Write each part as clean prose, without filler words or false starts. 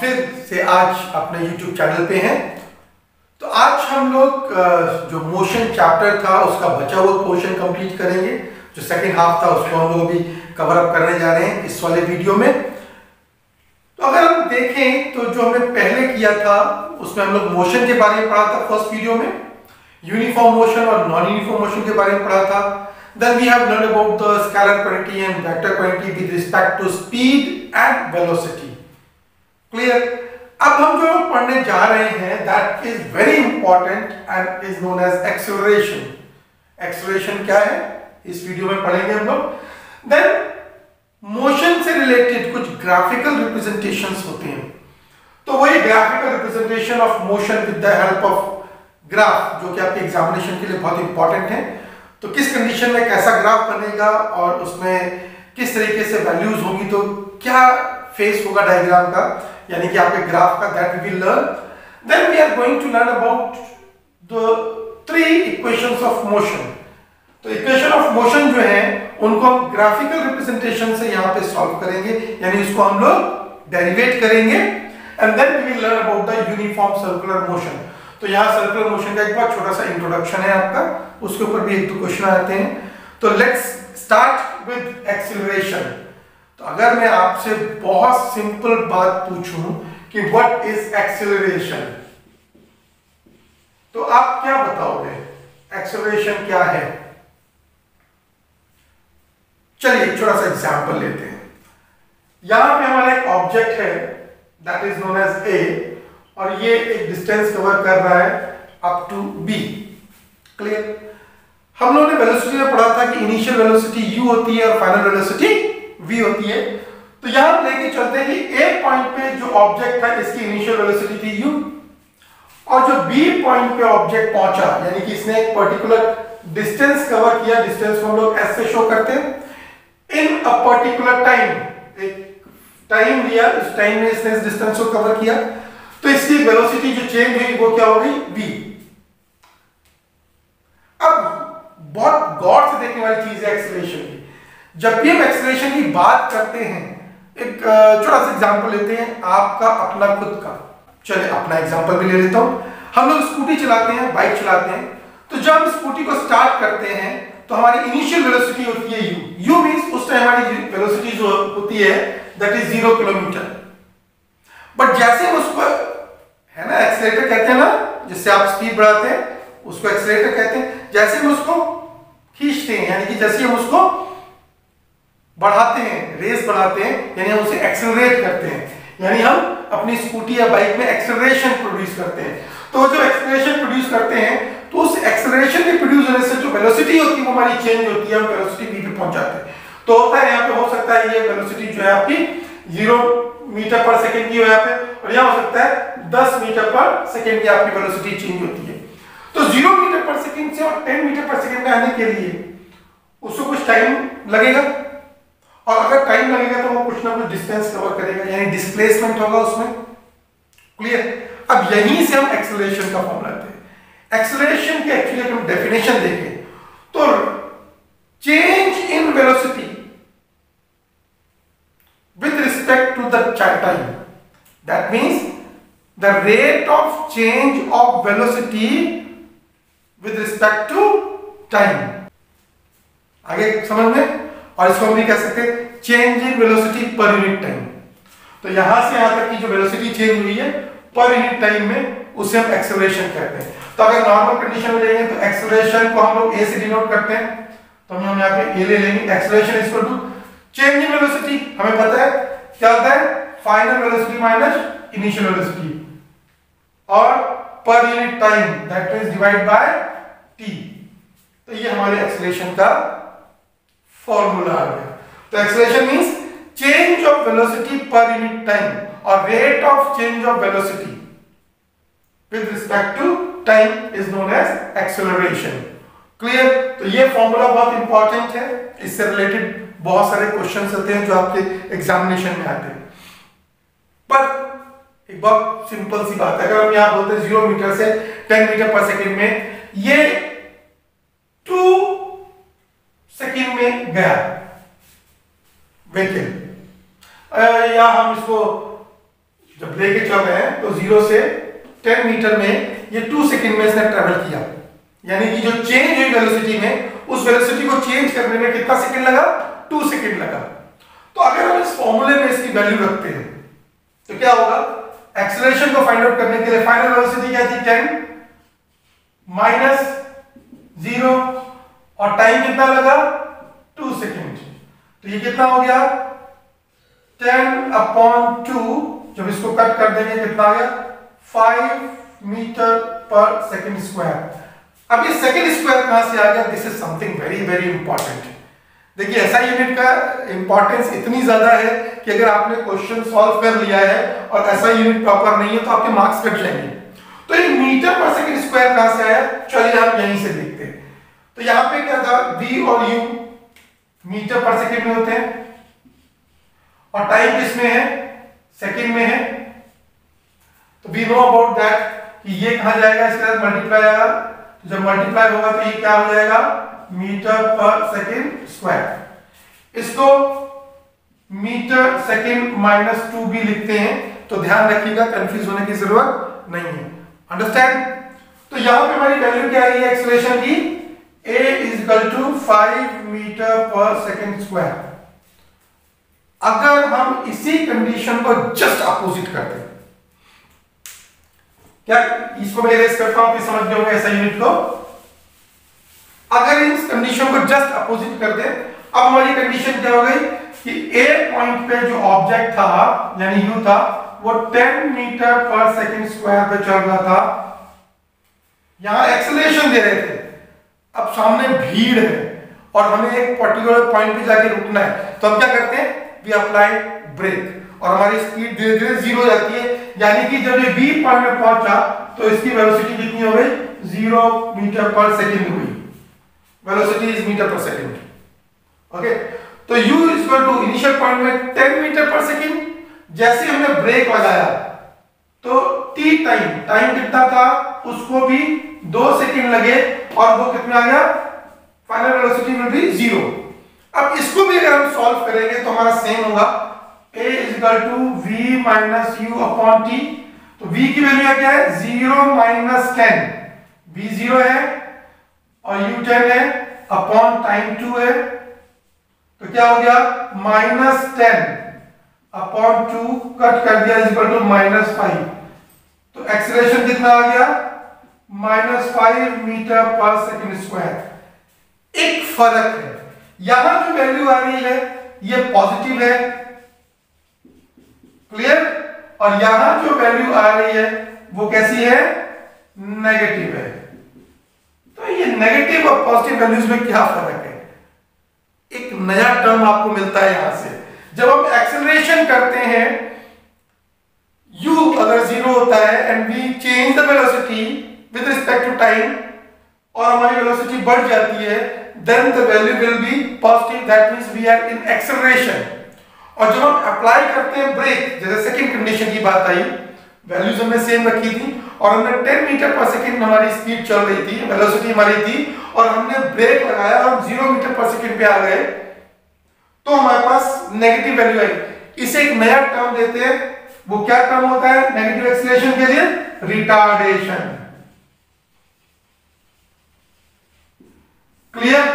फिर से आज अपने YouTube चैनल पे हैं। तो आज हम लोग जो मोशन चैप्टर था उसका बचा हुआ पोर्शन कंप्लीट करेंगे। जो सेकेंड हाफ था उसको हम लोग अभी कवर अप करने जा रहे हैं इस वाले वीडियो में। तो अगर हम देखें तो जो हमने पहले किया था उसमें हम लोग मोशन के बारे में पढ़ा था फर्स्ट वीडियो में, यूनिफॉर्म मोशन और नॉन यूनिफॉर्म मोशन के बारे में पढ़ा था। Then we have learned about the scalar quantity and vector quantity with respect to speed and velocity. Clear? अब हम जो पढ़ने जा रहे हैं that is very important and is known as acceleration. Acceleration क्या है इस वीडियो में पढ़ेंगे हम लोग। Then मोशन से रिलेटेड कुछ ग्राफिकल रिप्रेजेंटेशंस होते हैं, तो वही graphical representation of motion with the help of graph जो कि आपके एग्जामिनेशन के लिए बहुत इंपॉर्टेंट है। तो किस कंडीशन में कैसा ग्राफ बनेगा और उसमें किस तरीके से वैल्यूज होंगी, तो क्या फेस होगा डायग्राम का, यानी कि आपके ग्राफ का, that we will learn. Then we are going to learn about the three equations of motion. तो इक्वेशन ऑफ मोशन जो है उनको हम ग्राफिकल रिप्रेजेंटेशन से यहाँ पे सॉल्व करेंगे, यानी उसको हम लोग डेरिवेट करेंगे। And then we will learn about the uniform circular motion. तो यहाँ सर्कुलर मोशन का एक बहुत छोटा सा इंट्रोडक्शन है आपका, उसके ऊपर भी एक दो क्वेश्चन आते हैं। तो लेट्स स्टार्ट विद एक्सीलरेशन। तो अगर मैं आपसे बहुत सिंपल बात पूछूं कि व्हाट इज एक्सीलरेशन, तो आप क्या बताओगे एक्सीलरेशन क्या है? चलिए एक छोटा सा एग्जांपल लेते हैं। यहां पे हमारा एक ऑब्जेक्ट है that is known as a, और ये एक डिस्टेंस कवर कर रहा है अप टू बी। क्लियर? हम लोगों ने वेलोसिटी में पढ़ा था कि इनिशियल वेलोसिटी u होती है और फाइनल वेलोसिटी v होती है। तो यहां लेके चलते हैं कि a पॉइंट पे जो ऑब्जेक्ट था इसकी इनिशियल वेलोसिटी थी u, और जो b पॉइंट पे ऑब्जेक्ट पहुंचा यानी कि इसने एक पर्टिकुलर डिस्टेंस कवर किया, डिस्टेंस को हम लोग s से शो करते हैं, इन अ पर्टिकुलर टाइम, एक टाइम लिया, इस टाइम में इसने इस डिस्टेंस को कवर किया, तो इसकी वेलोसिटी जो चेंज हुई वो क्या हो गई v। अब बहुत गौर से देखने वाली चीज है एक्सीलरेशन की। जब भी हम एक्सीलरेशन की बात करते हैं, एक छोटा सा एग्जांपल लेते हैं आपका अपना खुद का। चलिए अपना एग्जांपल भी ले लेता हूं। हम लोग स्कूटी चलाते हैं, बाइक चलाते हैं, तो जब हम स्कूटी को स्टार्ट करते हैं तो हमारी इनिशियल वेलोसिटी होती है u। u मींस उस टाइम हमारी वेलोसिटी जो होती है दैट इज 0 किलोमीटर। बट जैसे हम उसको, है ना, एक्सीलरेटर कहते हैं ना, जिससे आप स्पीड बढ़ाते हैं उसको एक्सीलरेटर कहते हैं। जैसे हम उसको खींचते हैं, यानी कि जैसे हम उसको बढ़ाते हैं, रेस बढ़ाते हैं, यानी हम उसे एक्सेलरेट करते हैं, यानी हम अपनी स्कूटी या बाइक में एक्सेलरेशन प्रोड्यूस करते हैं। तो जो एक्सेलरेशन प्रोड्यूस करते हैं तो उस एक्सेलरेशन के प्रोड्यूस होने से जो वेलोसिटी होती है वो हमारी चेंज होती है, हम वेलोसिटी v पे पहुंच जाते हैं। तो होता है यहाँ पे, हो सकता है ये वेलोसिटी जो है आपकी 0 मीटर पर सेकंड की हो यहाँ पे, और यहाँ हो सकता है 10 मीटर पर सेकंड की आपकी वेलोसिटी चेंज होती है। तो 0 मीटर पर सेकंड से और 10 मीटर पर सेकंड में आने के लिए उसको कुछ टाइम लगेगा, और अगर टाइम लगेगा तो वो कुछ ना कुछ डिस्टेंस कवर करेगा, यानी डिस्प्लेसमेंट होगा उसमें। क्लियर? अब यहीं से हम एक्सेलरेशन का फॉर्मूला लेते हैं। एक्सेलरेशन की एक्चुअली हम डेफिनेशन देखें तो change in velocity with respect to the time, that means the rate of change of velocity with respect to time। आगे समझ में? और इसको हम भी कह सकते हैं change in velocity per unit time. तो यहां से यहां तक की जो वेलोसिटी चेंज हुई है पर यूनिट टाइम में, उसे हम एक्सेलरेशन कहते हैं। तो अगर नॉर्मल कंडीशन में लेंगे तो एक्सेलरेशन को हम लोग a से डिनोट करते हैं, तो हम यहाँ पे a ले लेंगे। Acceleration equal to change in velocity, हमें पता है क्या होता है, final velocity minus initial velocity, और per unit time that is divide by t। तो ये हमारे एक्सेलरेशन का फॉर्मूला आ गया। तो acceleration means change of velocity per unit time, और rate of change of velocity with respect to time is known as acceleration. Clear? तो ये फॉर्मूला बहुत इंपॉर्टेंट है, इससे रिलेटेड बहुत सारे क्वेश्चंस होते हैं जो आपके एग्जामिनेशन में आते हैं। पर एक बहुत सिंपल सी बात है, अगर हम यहां बोलते हैं 0 मीटर से 10 मीटर पर सेकंड में, ये 2 सेकंड में गया व्हीकल, या हम इसको जब जब लेके चल रहे हैं तो 0 से 10 मीटर में ये 2 सेकंड में इसने ट्रेवल किया, यानी कि जो चेंज हुई वेलोसिटी में, उस वेलोसिटी को चेंज करने में कितना सेकंड लगा? 2 सेकंड लगा। तो अगर हम इस फॉर्मूले में इसकी वैल्यू रखते हैं तो क्या होगा? एक्सेलरेशन को फाइंड आउट करने के लिए फाइनल वेलोसिटी क्या थी? 10 माइनस 0 और टाइम कितना लगा? 2 सेकंड। तो ये कितना हो गया? 10/2। जब इसको कट कर देंगे कितना आ गया? 5 मीटर पर सेकंड स्क्वायर। अब ये सेकंड स्क्वायर कहां से आ गया? This is something very very important. देखिए ऐसा यूनिट का इंपॉर्टेंस इतनी ज्यादा है कि अगर आपने क्वेश्चन सॉल्व कर लिया है और ऐसा यूनिट प्रॉपर नहीं है तो आपके मार्क्स कट जाएंगे। तो ये मीटर पर सेकंड स्क्वायर कहां से आया? चलिए हम यहीं से देखते हैं। तो यहां पे क्या था? v और u मीटर पर सेकंड में होते हैं और टाइम किस में है? सेकंड में है। तो वी नो अबाउट दैट कि ये कहां जाएगा? इसके साथ मल्टीप्लाई आएगा। तो जब मल्टीप्लाई होगा तो ये क्या हो जाएगा? मीटर पर सेकंड स्क्वायर। इसको मीटर सेकंड माइनस 2 भी लिखते हैं, तो ध्यान रखिएगा, कंफ्यूज होने की जरूरत नहीं है। अंडरस्टैंड? तो यहां पे हमारी वैल्यू क्या आई है एक्सेलरेशन की? a = 5 मीटर पर सेकंड स्क्वायर। अगर हम इसी कंडीशन को जस्ट अपोजिट करते हैं, क्या इसको मैं इरेज करता हूं, समझ गए होंगे ऐसा यूनिट को। अगर इस कंडीशन को जस्ट अपोजिट कर दें, अब हमारी कंडीशन क्या हो गई कि ए पॉइंट पे जो ऑब्जेक्ट था यानी यू था वो 10 मीटर पर सेकंड स्क्वायर पे चल रहा था। यहां एक्सेलरेशन दे रहे थे, अब सामने भीड़ है और हमें एक पर्टिकुलर पॉइंट पे जाके रुकना है, तो हम क्या करते हैं? वी अप्लाई ब्रेक और हमारी स्पीड धीरे धीरे 0 हो जाती है। यानी कि जब ये बी पॉइंट में पहुंचा तो इसकी वेलोसिटी कितनी हो गई? 0 मीटर पर सेकंड हुई। वेलोसिटी इज मीटर पर सेकंड। ओके, तो u इनिशियल पॉइंट में 10 मीटर पर सेकंड। जैसे हमने ब्रेक लगाया तो t टाइम कितना था? उसको भी 2 सेकंड लगे और वो कितना आ गया? फाइनल वेलोसिटी में भी 0। अब इसको भी अगर हम सॉल्व करेंगे तो हमारा सेम होगा, a = v - u/t। तो v की वैल्यू क्या है? 0 - 10। v 0 है और u 10 है अपॉन टाइम 2 है, तो क्या हो गया? -10/2 कट कर दिया =-5। तो एक्सेलरेशन कितना आ गया? -5 मीटर पर सेकंड स्क्वायर। एक फर्क है, यहां जो वैल्यू आ रही है ये पॉजिटिव है, क्लियर? और यहां जो वैल्यू आ रही है वो कैसी है? नेगेटिव है। तो ये नेगेटिव और पॉजिटिव वैल्यूज में क्या फर्क है? एक नया टर्म आपको मिलता है यहां से। जब हम एक्सेलरेशन करते हैं, u अगर 0 होता है and we change the velocity with respect to time और हमारी वेलोसिटी बढ़ जाती है, then the value will be positive, that means we are in acceleration. और जब हम अप्लाई करते हैं ब्रेक, जैसे सेकंड कंडीशन की बात आई, वैल्यूज हमने सेम रखी थी और हमने 10 मीटर पर सेकंड हमारी स्पीड चल रही थी, वेलोसिटी हमारी थी, और हमने ब्रेक लगाया और हम 0 मीटर पर सेकंड पे आ गए, तो हमारे पास नेगेटिव वैल्यू आई। इसे एक नया टर्म देते हैं, वो क्या टर्म होता है नेगेटिव एक्सेलरेशन के लिए? रिटार्डेशन। क्लियर?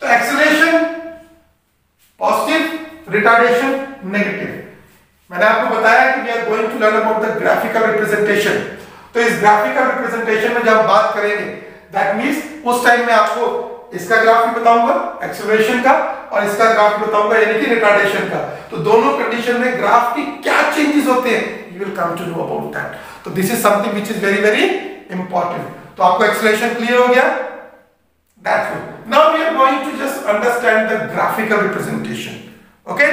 तो एक्सेलरेशन पॉजिटिव, रिटार्डेशन नेगेटिव। मैंने आपको बताया कि we are going to learn about the graphical representation. तो इस ग्राफिकल रिप्रेजेंटेशन में जब बात करेंगे, दैट मींस उस टाइम में आपको इसका ग्राफ भी बताऊंगा एक्सेलरेशन का और इसका ग्राफ बताऊंगा यानी कि रिटार्डेशन का। तो दोनों कंडीशन में ग्राफ की क्या चेंजेस होते हैं, you will come to know about that. तो this is something which is very very important. तो आपको एक्सेलरेशन क्लियर हो गया? That's good. Now we are going to just understand the graphical representation. Okay?